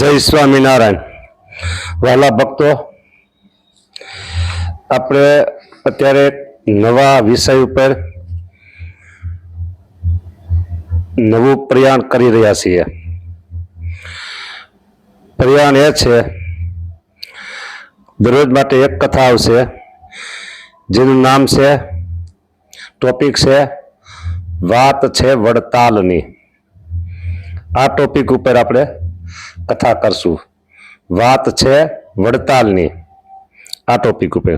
જય સ્વામિનારાયણ. વહાલા ભક્તો, આપણે અત્યારે નવા વિષય ઉપર નવું પ્રયાણ કરી રહ્યા છીએ. પ્રયાણ એ છે, દરરોજ માટે એક કથા આવશે જેનું નામ છે, ટોપિક છે વાત છે વડતાલની. આ ટોપિક ઉપર આપણે કથા કરશું. વાત છે વડતાલની. આ ટોપિક ઉપર,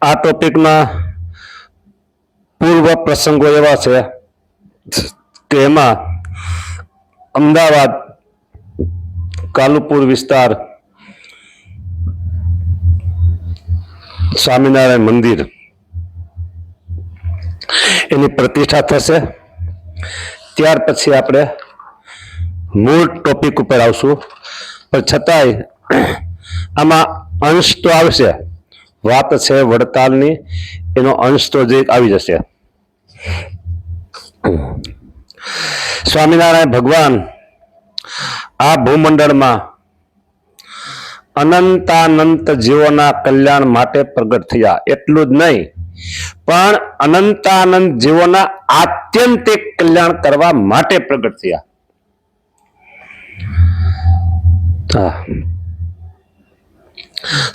આ ટોપિકમાં પૂર્વ પ્રસંગો એવા છે કે એમાં અમદાવાદ કાલુપુર વિસ્તાર સ્વામિનારાયણ મંદિર એની પ્રતિષ્ઠા થશે. ત્યાર પછી આપણે મૂળ ટોપિક ઉપર આવશું, પણ છતાંય આમાં અંશ તો આવશે. વાત છે વડતાલની, એનો અંશ તો જે આવી જશે. સ્વામિનારાયણ ભગવાન આ ભૂમંડળમાં અનંતાનંત જીવોના કલ્યાણ માટે પ્રગટ થયા. એટલું જ નહીં, પણ અનંતાનંત જીવોના આત્યંતિક કલ્યાણ કરવા માટે પ્રગટ થયા.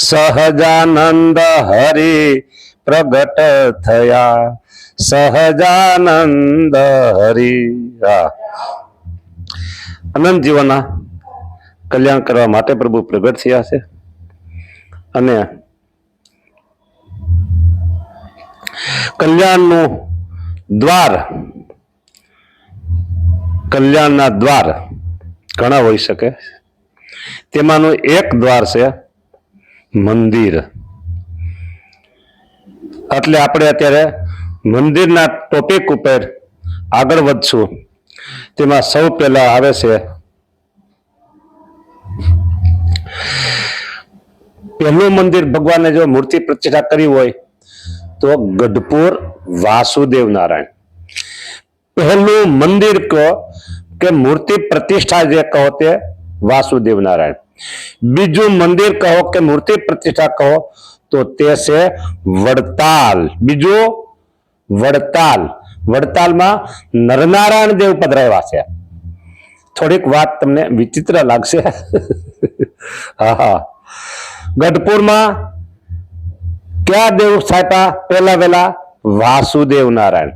સહજાનંદ હરિ પ્રગટ થયા. સહજાનંદ હરિ અનંત જીવોના કલ્યાણ કરવા માટે પ્રભુ પ્રગટ થયા છે. અને કલ્યાણનું દ્વાર, કલ્યાણના દ્વાર ઘણા હોઈ શકે. તેમાંનું એક દ્વાર છે મંદિર. એટલે આપણે અત્યારે મંદિરના ટોપિક ઉપર આગળ વધશું. તેમાં સૌ પહેલા આવે છે પહેલું મંદિર. ભગવાને જો મૂર્તિ પ્રતિષ્ઠા કરી હોય તો ગઢપુર વાસુદેવ નારાયણ પહેલું મંદિર કહો કે મૂર્તિ પ્રતિષ્ઠા જે કહો તે વાસુદેવ નારાયણ. બીજું મંદિર કહો કે મૂર્તિ પ્રતિષ્ઠા કહો તો તે છે વડતાલ. બીજું વડતાલ. વડતાલમાં નરનારાયણ દેવ પધરાવ્યા છે. થોડીક વાત તમને વિચિત્ર લાગશે. હા, ગઢપુરમાં ક્યાં દેવ સ્થાપ્યા? પહેલા વહેલા વાસુદેવ નારાયણ.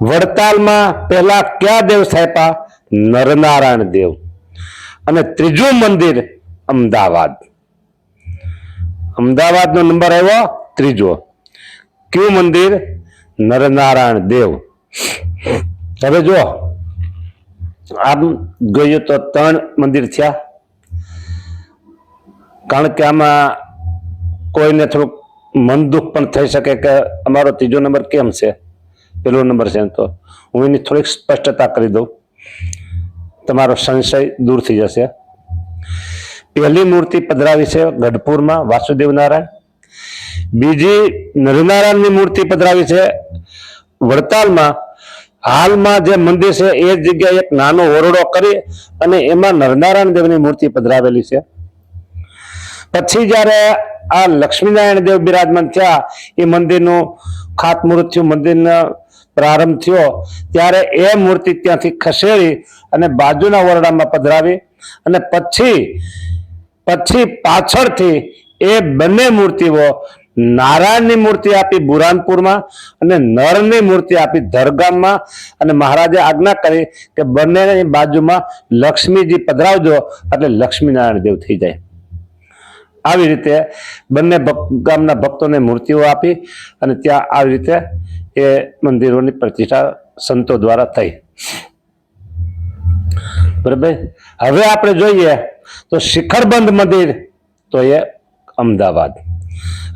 વડતાલમાં પહેલા ક્યાં દેવ સ્થાપ્યા? નરનારાયણ દેવ. અને ત્રીજું મંદિર અમદાવાદ. અમદાવાદનો નંબર આવ્યો ત્રીજો. કયું મંદિર? નરનારાયણ દેવ. હવે જો આમ ગયું તો 3 મંદિર થયા. કારણ કે આમાં કોઈને થોડુંક મન દુઃખ પણ થઈ શકે કે અમારો ત્રીજો નંબર કેમ છે, પેલો નંબર છે. તો હું એની થોડીક સ્પષ્ટતા કરી દઉં, તમારો સંશય દૂર થઈ જશે. પહેલી મૂર્તિ પધરાવી છે ગઢપુરમાં વાસુદેવ નારાયણ. બીજી નરનારાયણની મૂર્તિ પધરાવી છે વડતાલમાં. હાલમાં જે મંદિર છે એ જગ્યાએ એક નાનો ઓરડો કરી અને એમાં નરનારાયણ દેવની મૂર્તિ પધરાવેલી છે. પછી જયારે આ લક્ષ્મીનારાયણ દેવ બિરાજમાન થયા, એ મંદિરનું ખાતમુહૂર્ત થયું, મંદિરનો પ્રારંભ થયો, ત્યારે એ મૂર્તિ ત્યાંથી ખસેડી અને બાજુના ઓરડામાં પધરાવી. અને પછી પાછળથી એ બંને મૂર્તિઓ, નારાયણની મૂર્તિ આપી બુરાનપુરમાં અને નરની મૂર્તિ આપી ધરગામમાં. અને મહારાજે આજ્ઞા કરી કે બંનેની બાજુમાં લક્ષ્મીજી પધરાવજો, એટલે લક્ષ્મીનારાયણ દેવ થઈ જાય. આવી રીતે બંને ગામના ભક્તોને મૂર્તિઓ આપી અને ત્યાં આવી રીતે એ મંદિરોની પ્રતિષ્ઠા સંતો દ્વારા થઈ. બરાબર. હવે આપણે જોઈએ તો શિખરબંધ મંદિર, તો એ અમદાવાદ.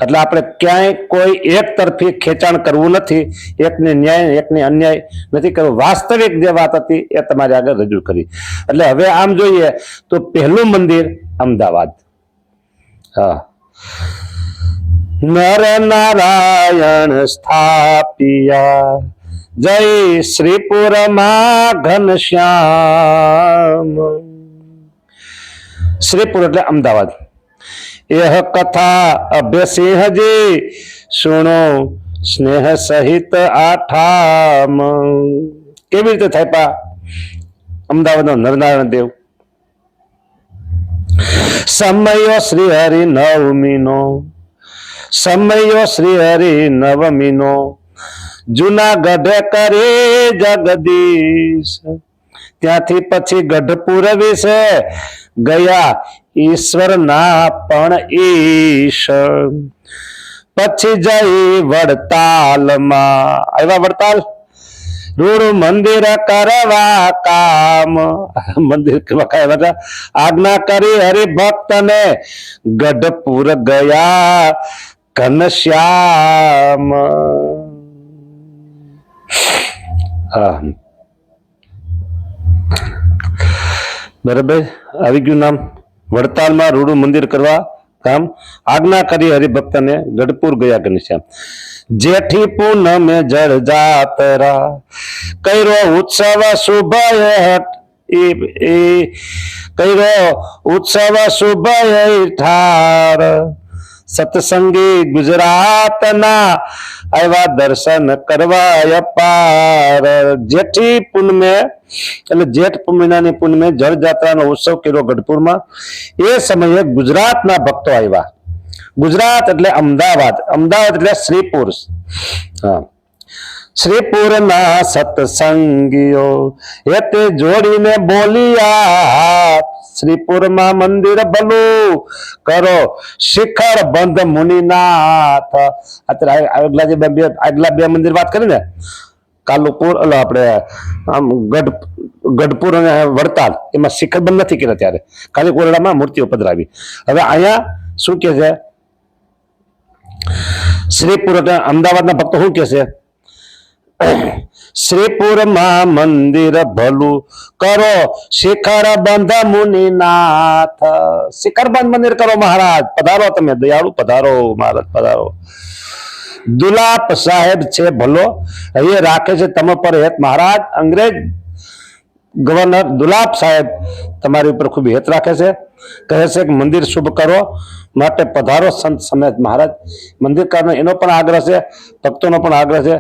એટલે આપણે ક્યાંય કોઈ એક તરફી ખેંચાણ કરવું નથી, એકને ન્યાય એકને અન્યાય નથી કરવું. વાસ્તવિક જે વાત હતી એ તમારી આગળ રજૂ કરી. એટલે હવે આમ જોઈએ તો પહેલું મંદિર અમદાવાદ. હા, નર નારાયણ સ્થાપિયા જય શ્રીપુરમાં ઘનશ્યામ. શ્રીપુર એટલે અમદાવાદ. એહ કથા અભ્યસિંહજી સુણો સ્નેહ સહિત આઠામ. કેવી રીતે થાય પા અમદાવાદનો નરનારાયણ દેવ. સમયો શ્રી હરિ નવમીનો, સમયો શ્રી હરિ નવમીનો, જુનાગઢ કરે જગદીશ. ત્યાંથી પછી ગઢપુર વિશે ગયા ઈશ્વરના પણ ઈશ. પછી જઈ વડતાલમાં આવ્યા. વડતાલ રૂડ મંદિર કરવા કામ. મંદિર કરવા કામ આજ્ઞા કરી હરિભક્ત ને ગઢપુર ગયા ઘનશ્યામ. હા બરાબર આવી ગયું નામ. વડતાલમાં રૂડું મંદિર કરવા કામ આજ્ઞા કરી હરિભક્તને ગઢપુર ગયા ઘનશ્યામ. જેઠી પૂનમે જળ જાતરા કૈરો ઉત્સવ શુભ કૈરો ઉત્સવ શુભ ઠાર. સત્સંગી ગુજરાતના આવ્યા દર્શન કરવા અપાર. જેઠી પૂનમે એટલે જેઠ પૂનમની પૂનમે જળ જાત્રાનો ઉત્સવ કર્યો ગઢપુરમાં. એ સમયે ગુજરાતના ભક્તો આવ્યા. ગુજરાત એટલે અમદાવાદ, અમદાવાદ એટલે શ્રીપુર. હા શ્રીપુરના સત્સંગીઓ એ તે જોડીને બોલિયા. શ્રીપુરમાં મંદિર ભલું કરો શિખર બંધ મુનિનાથ. અત્યારે આગલા બે મંદિર વાત કરી ને, કાલુપુર એટલે આપણે આમ ગઢપુર અને વડતાલ, એમાં શિખર બંધ નથી કર્યા ત્યારે, ખાલી કોરડામાં મૂર્તિઓ પધરાવી. હવે અહીંયા શું કે છે શ્રીપુર એટલે અમદાવાદના ભક્તો શું કે છે, શ્રીપુરમાં મંદિર ભલું કરો શિખર બંધ મુનિનાથ. શિખર બંધ મંદિર કરો મહારાજ, પધારો તમે દયાળુ, પધારો મહારાજ પધારો. દુલાપ સાહેબ છે ભલો એ રાખે છે તમ પર હેત મહારાજ. અંગ્રેજ ગવર્નર દુલાપ સાહેબ તમારી ઉપર ખૂબ હેત રાખે છે. કહે છે કે મંદિર શુભ કરો માટે પધારો સંત સમેત મહારાજ. મંદિર કરવાનો એનો પણ આગ્રહ છે, ભક્તોનો પણ આગ્રહ છે.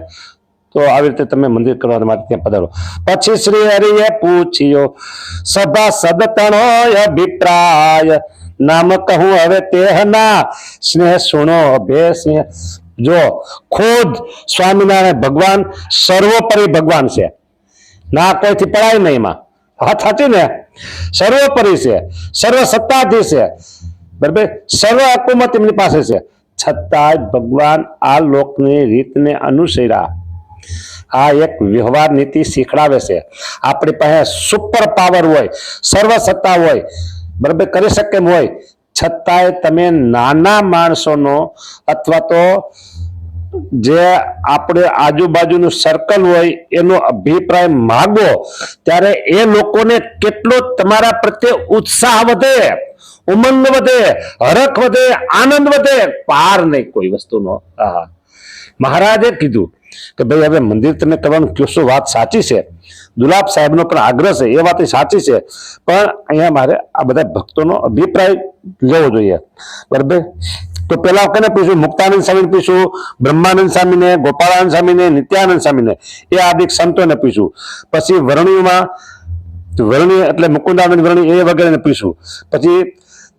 તો આવી રીતે તમે મંદિર કરવા માટે ત્યાં પધારો. પછી શ્રી હરિએ પૂછ્યો સભા સદતણો અભિપ્રાય. નામ કહું હવે તેહના સ્નેહ સુણો અભે સ્નેહ. જો ખુદ સ્વામિનારાયણ ભગવાન સર્વોપરી ભગવાન છે, ના કોઈથી પડાય નહીં એમાં. હા સાચી ને, સર્વોપરી છે, સર્વ સત્તાધીશ છે, બરાબર, સર્વ હકુમત એમની પાસે છે. છતાંય ભગવાન આ લોકની રીતને અનુસર્યા. આ એક વ્યવહાર નીતિ શીખડાવે છે. આપણી પાસે સુપર પાવર હોય, સર્વ સત્તા હોય, બરાબર, કરી શકે એમ હોય, છતાંય તમે નાના માણસોનો અથવા તો જે આપણે આજુબાજુનું સર્કલ હોય એનો અભિપ્રાય માગો ત્યારે એ લોકોને કેટલો તમારા પ્રત્યે ઉત્સાહ વધે, ઉમંગ વધે, હરખ વધે, આનંદ વધે, પાર નહીં કોઈ વસ્તુનો. મહારાજે કીધું કે ભાઈ હવે મંદિર તમે કરવાનું કહેશો, વાત સાચી છે, દુલાપ સાહેબનો પણ આગ્રહ છે, એ વાત સાચી છે, પણ અહીંયા મારે આ બધા ભક્તોનો અભિપ્રાય લેવો જોઈએ, બરાબર. તો પેલા કોને પૂછ્યું? મુક્તાનંદ સ્વામીને પૂછ્યું, બ્રહ્માનંદ સ્વામીને, ગોપાળાનંદ સ્વામીને, નિત્યાનંદ સ્વામીને, એ આદિક સંતોને પૂછ્યું. પછી વર્ણિમાં વર્ણિ એટલે મુકુંદાનંદ વર્ણિ એ વગેરેને પૂછ્યું. પછી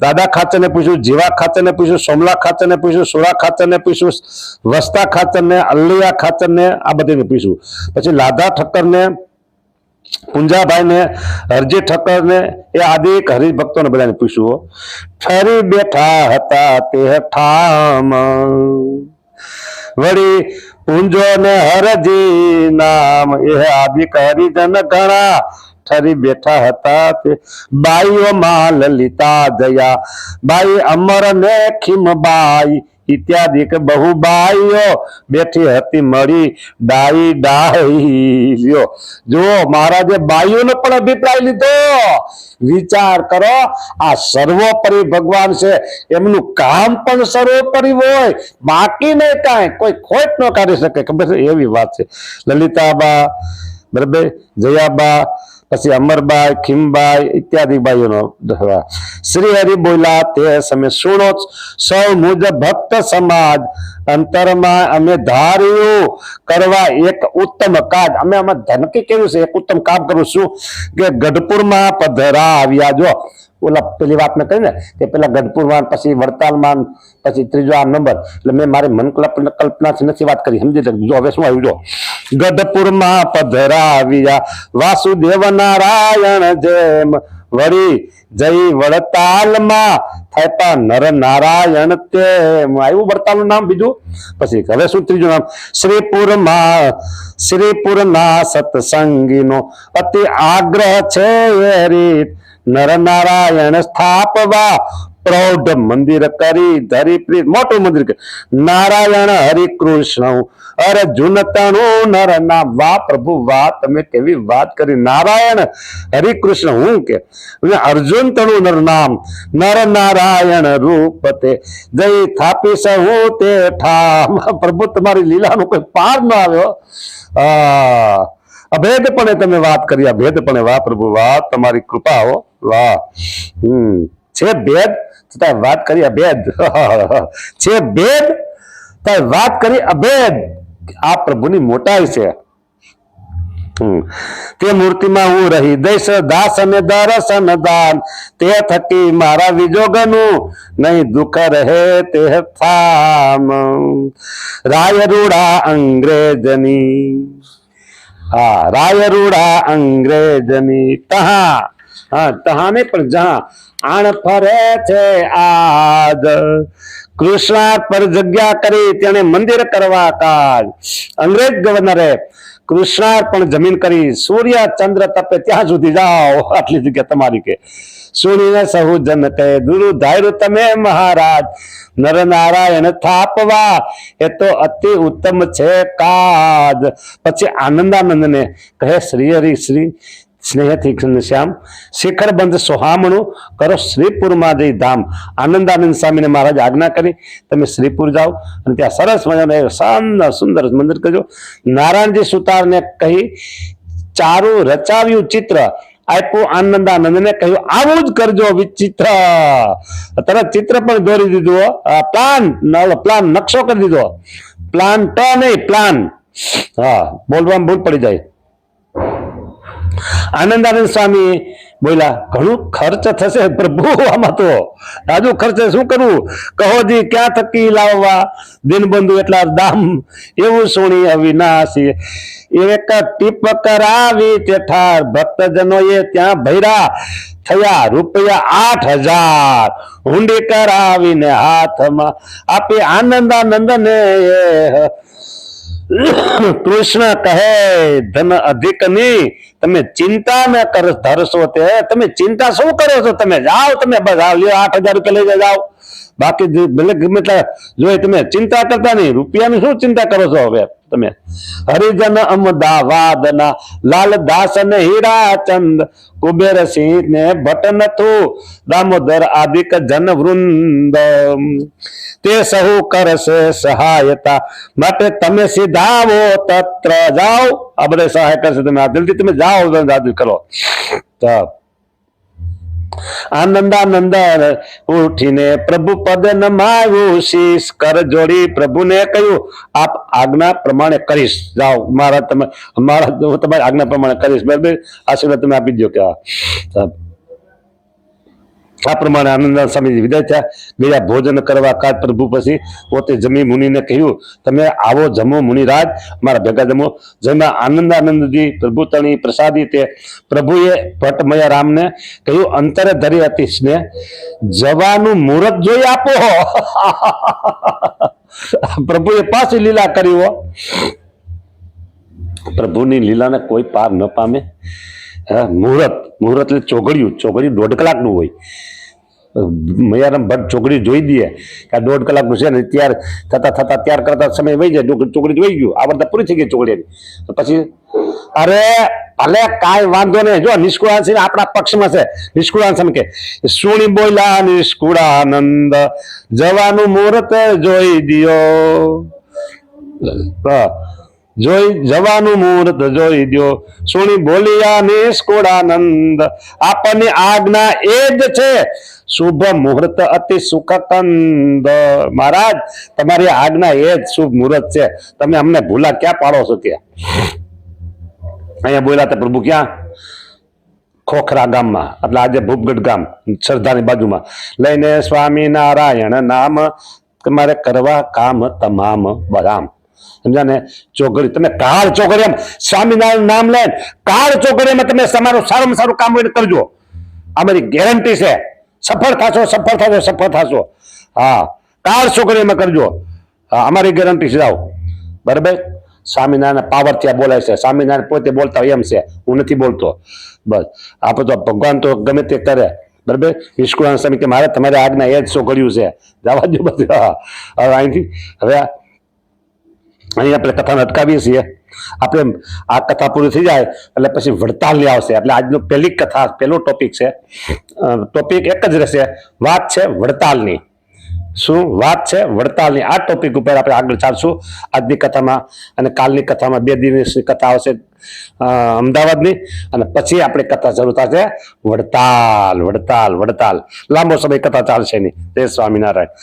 દાદા ખાચરને પૂછ્યું, જીવા ખાચરને પૂછ્યું, સોમલા ખાચરને પૂછ્યું, સુરા ખાચરને પૂછ્યું, વસ્તા ખાચરને, અલ્લિયા ખાચરને, આ બધીને પૂછ્યું. પછી લાધા ઠક્કરને, પુંજાભાઈને, હરજી ઠક્કરને, એ આદિક હરિભક્તોને બધાને પૂછ્યું. ઠરી બેઠા હતા તે ઠામ, વળી પુંજો ને હરજી નામ, એ આદિક હરિજન ઘણા ઠરી બેઠા હતા તે બાઈઓમાં લલિતા જયા બાઈ અમર ને ખીમબાઈ ઇત્યાદિ કે બહુ બાઈઓ બેઠી હતી મળી ડાઈ ડાઈ લ્યો જો મહારાજે બાઈઓનો પણ અભિપ્રાય લીધો. વિચાર કરો, આ સર્વોપરી ભગવાન છે, એમનું કામ પણ સર્વોપરી હોય, બાકી નહીં કાંઈ, કોઈ ખોટ ન કાઢી શકે. ખબર છે, એવી વાત છે. લલિતાબા, બરાબર, જયાબા, પછી અમરબાઈ, ખીમબાઈ ઇત્યાદિ બાઈઓનો. શ્રી હરિ બોલ્યા તે સમય સુણો સૌ મુજ ભક્ત સમાજ અંતરમાં અમે ધાર્યું કરવા એક ઉત્તમ કાજ. અમે આમાં ધનકી કેવું છે, એક ઉત્તમ કામ કરું છું કે ગઢપુરમાં પધરા આવ્યા. જો ઓલા પેલી વાત મેં કહી ને કે પેલા ગઢપુરમાં, પછી વડતાલમાં, પછી ત્રીજો આ નંબર, એટલે મેં મારી મન કલ્પનાથી નથી વાત કરી, સમજી લેજો. હવે શું આવ્યું, જો ગઢપુરમાં પધરા આવ્યા વાસુદેવ નારાયણ જેમ વળી જઈ વડતાલમાં થતા નર નારાયણ તેમ આવ્યું વડતાલનું નામ. બીજું પછી હવે શું ત્રીજું નામ, શ્રીપુરના સત્સંગીનો અતિ આગ્રહ છે એ રીત નર નારાયણ સ્થાપવા પ્રૌઢ મંદિર કરી ધરી પ્રીત. મોટું મંદિર નારાયણ હરિકૃષ્ણ અર્જુન તણુ નર નામ. વાહ પ્રભુ વાહ, તમે કેવી વાત કરી. નારાયણ હરિકૃષ્ણ હું કે અર્જુન તણુ નર નામ નર નારાયણ રૂપ તે જય થાપી સહુ તે ઠામ. પ્રભુ તમારી લીલાનો કોઈ પાર ન આવ્યો. અભેદપણે તમે વાત કરી, અભેદપણે. વાહ પ્રભુ વાહ, તમારી કૃપા હો, વાહ. છે ભેદ છતાં વાત કરી અભેદ. છે ભેદ તો વાત કરી અભેદ. આ પ્રભુની મોટાઈ છે. તે મૂર્તિમાં હું રહી દઈશ દાસ અને દર્શન દાન તે થકી મારા વિજોગનું નહીં દુઃખ રહે તે થામ. રાય રૂડા અંગ્રેજની, હા રાયરૂડા અંગ્રેજની તહા, હા તહા ને પણ જહા આણ ફરે છે આજ. કૃષ્ણ પર જગ્યા કરી તેને મંદિર કરવા કાજ. અંગ્રેજ ગવર્નરે કૃષ્ણાર્પણ જમીન કરી, સૂર્ય ચંદ્ર તપે ત્યાં સુધી જાઓ, આટલી જગ્યા તમારી કે. સુણીને સહુ જન કહે ગુરુ ધાર્યું તમે મહારાજ નર નારાયણ થાપવા એ તો અતિ ઉત્તમ છે કાજ. પછી આનંદાનંદ ને કહે શ્રી હરિ શ્રી સ્નેહથી શ્યામ શિખર બંધ સોહામણું કરો શ્રીપુરમાં જઈ ધામ. આનંદાનંદ સ્વામીને મહારાજ આજ્ઞા કરી તમે શ્રીપુર જાઓ અને ત્યાં સરસ મજાનું સુંદર મંદિર કરજો. નારાયણજી સુતારને કહી ચારું રચાવ્યું ચિત્ર આપ્યું. આનંદાનંદને કહ્યું આવું જ કરજો વિચિત્ર. તરત ચિત્ર પણ દોરી દીધું. પ્લાન નકશો કરી દીધો. પ્લાન તો નહીં, પ્લાન. હા, બોલવામાં ભૂલ પડી જાય. આનંદાનંદ સ્વામી બોલ્યા ઘણું ખર્ચ થશે પ્રભુ, આમાં તો રાજુ ખર્ચે શું કરવું, કહો જી ક્યાં થકી લાવવા દિનબંધુ એટલા દામ એવું સોણી અવિનાશી. એક ટીપ કરાવી તે ઠાર ભક્તજનો એ ત્યાં ભૈરા થયા ₹8,000. હુંડી કરાવીને હાથમાં આપી આનંદાનંદ ને કૃષ્ણ કહે ધન અધિક ની તમે ચિંતા ન ધરશો તે. તમે ચિંતા શું કરો છો, તમે જાઓ, તમે બસ ₹8,000 લઈ જાઓ, બાકી ભલે ગમે જોઈએ, તમે ચિંતા કરતા નહીં. રૂપિયાની શું ચિંતા કરો છો હવે તમે. હરિજન અમદાવાદના લાલદાસ ને હીરાચંદ કુબેર સિંહ ને ભટ્ટ નથુ દામોદર આદિક જન વૃંદ તે સહુ કરશે સહાયતા માટે તમે સીધાવો તત્ર જાઓ. આ બધા સહાય કરશે, તમે જલ્દી તમે જાઓ, કરો. આનંદાનંદ ઉઠીને પ્રભુ પદ નમાવ્યું, શીશ કર જોડી પ્રભુને કહ્યું આપ આજ્ઞા પ્રમાણે કરીશ. જાઓ, હું તમારી આજ્ઞા પ્રમાણે કરીશ. બરાબર, આશીર્વાદ તમે આપી દો કે આ પ્રમાણે આનંદાનંદ સ્વામી વિદાય થયા. ગયા ભોજન કરવા કાજ. પ્રભુ પછી પોતે જમી મુનિને કહ્યું તમે આવો જમો મુનિરાજ, મારા ભેગા જમો. જેમાં આનંદાનંદજી પ્રભુ તણી પ્રસાદી તે પ્રભુએ ભટ્ટમયા રામને કહ્યું અંતરે ધરી હતી સ્નેહ જવાનું મુહૂર્ત જોઈ આપો. પ્રભુએ પાછી લીલા કરી. પ્રભુની લીલાને કોઈ પાર ન પામે. હા, મુહૂર્ત એટલે ચોઘડિયું 1.5 કલાકનું હોય. મયારામ ભટ્ટ ચોકડી જોઈ દઈએ કે આ 1.5 કલાકનું છે ને તૈયાર થતા તૈયાર કરતા સમય વહી જાય, ચોકડી જોઈ ગયું, આ બધા પૂરી થઈ ગઈ ચોકડીની. તો પછી અરે ભલે કાંઈ વાંધો નહીં, જો નિષ્કુળાનંદ સિંહ આપણા પક્ષમાં છે. નિષ્કુળાનંદ સ્વામી કે સુણી બોલ્યા નિષ્કુળાનંદ જવાનું મુહૂર્ત જોઈ દ્યો, જવાનું મુહૂર્ત જોઈ દ્યો, સુણી બોલ્યા નિષ્કુળાનંદ આપણની આજ્ઞા એ જ છે, શુભ મુહૂર્ત અતિ સુખકંદ. મહારાજ તમારી આજ્ઞા એ જ શુભ મુહૂર્ત છે, તમે અમને ભૂલા ક્યાં પાડો છો? કે અહીંયા બોલ્યા હતા પ્રભુ ક્યાં? ખોખરા ગામમાં, એટલે આજે ભૂપગઢ ગામ સરદારની બાજુમાં લઈને સ્વામિનારાયણ નામ તમારે કરવા કામ તમામ બરામ. સમજ્યા ને? ચોઘડી તમે કાળ ચોઘડી એમ સ્વામિનારાયણ નામ લે, કાળ ચોઘડીમાં તમે તમારું સારામાં સારું કામ હોય કરજો, અમારી ગેરંટી છે. સફળ થશો. હા, કાળ ચોઘડીમાં કરજો, અમારી ગેરંટી છે. જાઓ, બરાબર. સ્વામિનારાયણ પાવર ત્યાં બોલાય છે, સ્વામિનારાયણ પોતે બોલતા હોય એમ છે, હું નથી બોલતો. બસ આપણે તો ભગવાન તો ગમે તે કરે, બરાબર. નિષ્કુળાનંદ સ્વામી કે મારે તમારી આજ્ઞા એ જ ચોઘડ્યું છે, જવા દો બધું. હવે અહીંથી હવે અહીં આપણે કથાને અટકાવીએ છીએ. આપણે આ કથા પૂરી થઈ જાય એટલે પછી વડતાલની આવશે. એટલે આજનો પહેલી કથા, પહેલો ટોપિક છે. ટોપિક એક જ રહેશે, વાત છે વડતાલની. શું વાત છે? વડતાલની. આ ટોપિક ઉપર આપણે આગળ ચાલશું આજની કથામાં. અને કાલની કથામાં 2 દિવસની કથા આવશે અમદાવાદની, અને પછી આપણી કથા શરૂ થશે વડતાલ. લાંબો સમય કથા ચાલશે નહીં. જય સ્વામિનારાયણ.